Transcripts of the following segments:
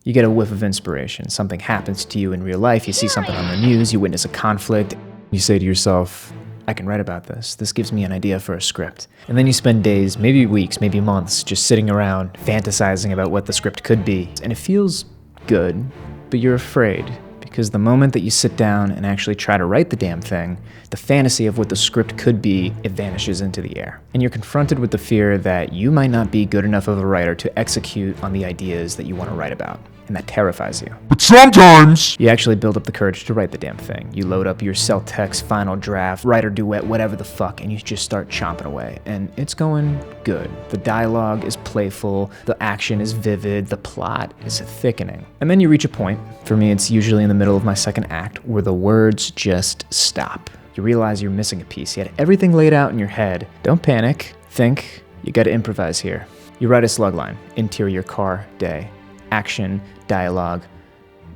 You get a whiff of inspiration. Something happens to you in real life. You see something on the news. You witness a conflict. You say to yourself, I can write about this. This gives me an idea for a script. And then you spend days, maybe weeks, maybe months, just sitting around fantasizing about what the script could be. And it feels good, but you're afraid. Because the moment that you sit down and actually try to write the damn thing, the fantasy of what the script could be, it vanishes into the air. And you're confronted with the fear that you might not be good enough of a writer to execute on the ideas that you want to write about. And that terrifies you. But sometimes you actually build up the courage to write the damn thing. You load up your Celtx final draft, writer duet, whatever the fuck, and you just start chomping away. And it's going good. The dialogue is playful, the action is vivid, the plot is thickening. And then you reach a point, for me it's usually in the middle of my second act, where the words just stop. You realize you're missing a piece. You had everything laid out in your head. Don't panic, think, you gotta improvise here. You write a slug line, interior car, day. Action, dialogue,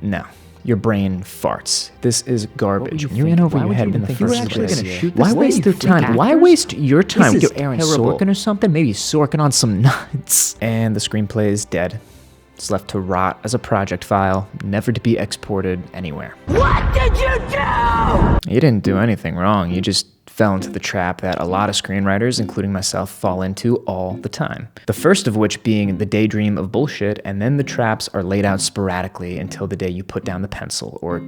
no. Your brain farts. This is garbage. You're in over your head in the first place. Why waste their time? Why waste your time? You're Aaron Sorkin or something? Maybe Sorkin on some nuts. And the screenplay is dead. It's left to rot as a project file, never to be exported anywhere. What did you do? You didn't do anything wrong. You just fell into the trap that a lot of screenwriters, including myself, fall into all the time. The first of which being the daydream of bullshit, and then the traps are laid out sporadically until the day you put down the pencil or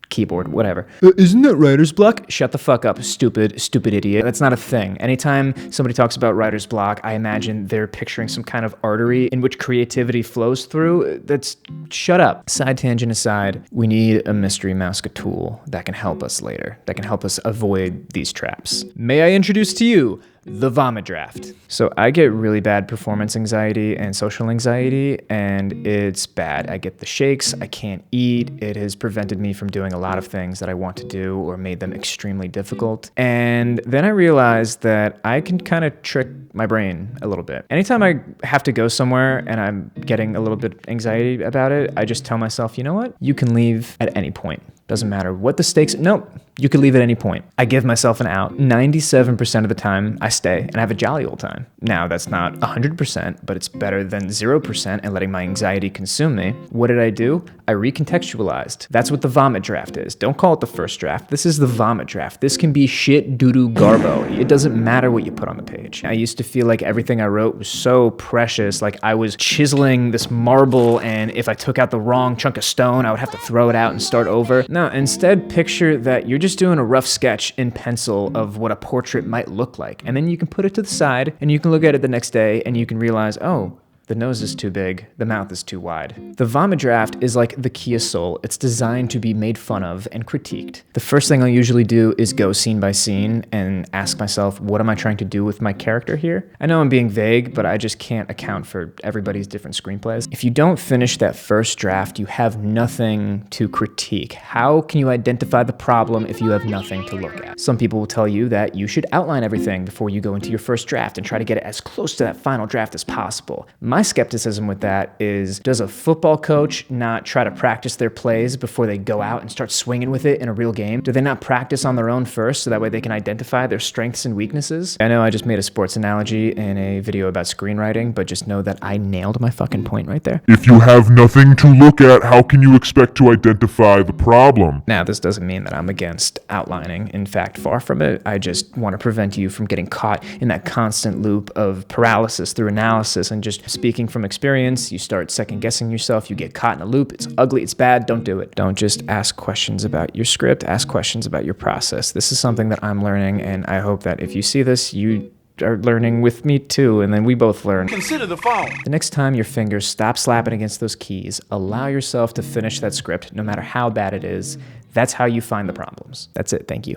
keyboard, whatever. Isn't that writer's block? Shut the fuck up, stupid idiot. That's not a thing. Anytime somebody talks about writer's block, I imagine they're picturing some kind of artery in which creativity flows through. That's, shut up. Side tangent aside, we need a Mystery Mouse tool that can help us later, that can help us avoid these traps. May I introduce to you the vomit draft. So I get really bad performance anxiety and social anxiety, and it's bad. I get the shakes, I can't eat. It has prevented me from doing a lot of things that I want to do or made them extremely difficult. And then I realized that I can kind of trick my brain a little bit. Anytime I have to go somewhere and I'm getting a little bit anxiety about it, I just tell myself, you know what? You can leave at any point. Doesn't matter what the stakes, nope, you could leave at any point. I give myself an out. 97% of the time, I stay and have a jolly old time. Now, that's not 100%, but it's better than 0% and letting my anxiety consume me. What did I do? I recontextualized. That's what the vomit draft is. Don't call it the first draft. This is the vomit draft. This can be shit doo-doo garbo. It doesn't matter what you put on the page. I used to feel like everything I wrote was so precious, like I was chiseling this marble, and if I took out the wrong chunk of stone, I would have to throw it out and start over. No, instead picture that you're just doing a rough sketch in pencil of what a portrait might look like. And then you can put it to the side and you can look at it the next day and you can realize, oh, the nose is too big, the mouth is too wide. The vomit draft is like the Kia Soul. It's designed to be made fun of and critiqued. The first thing I'll usually do is go scene by scene and ask myself, what am I trying to do with my character here? I know I'm being vague, but I just can't account for everybody's different screenplays. If you don't finish that first draft, you have nothing to critique. How can you identify the problem if you have nothing to look at? Some people will tell you that you should outline everything before you go into your first draft and try to get it as close to that final draft as possible. My skepticism with that is, does a football coach not try to practice their plays before they go out and start swinging with it in a real game? Do they not practice on their own first so that way they can identify their strengths and weaknesses? I know I just made a sports analogy in a video about screenwriting, but just know that I nailed my fucking point right there. If you have nothing to look at, how can you expect to identify the problem? Now, this doesn't mean that I'm against outlining. In fact, far from it. I just want to prevent you from getting caught in that constant loop of paralysis through analysis and just speaking from experience. You start second guessing yourself. You get caught in a loop. It's ugly. It's bad. Don't do it. Don't just ask questions about your script. Ask questions about your process. This is something that I'm learning, and I hope that if you see this, you are learning with me too, and then we both learn. Consider the phone. The next time your fingers stop slapping against those keys, allow yourself to finish that script no matter how bad it is. That's how you find the problems. That's it. Thank you.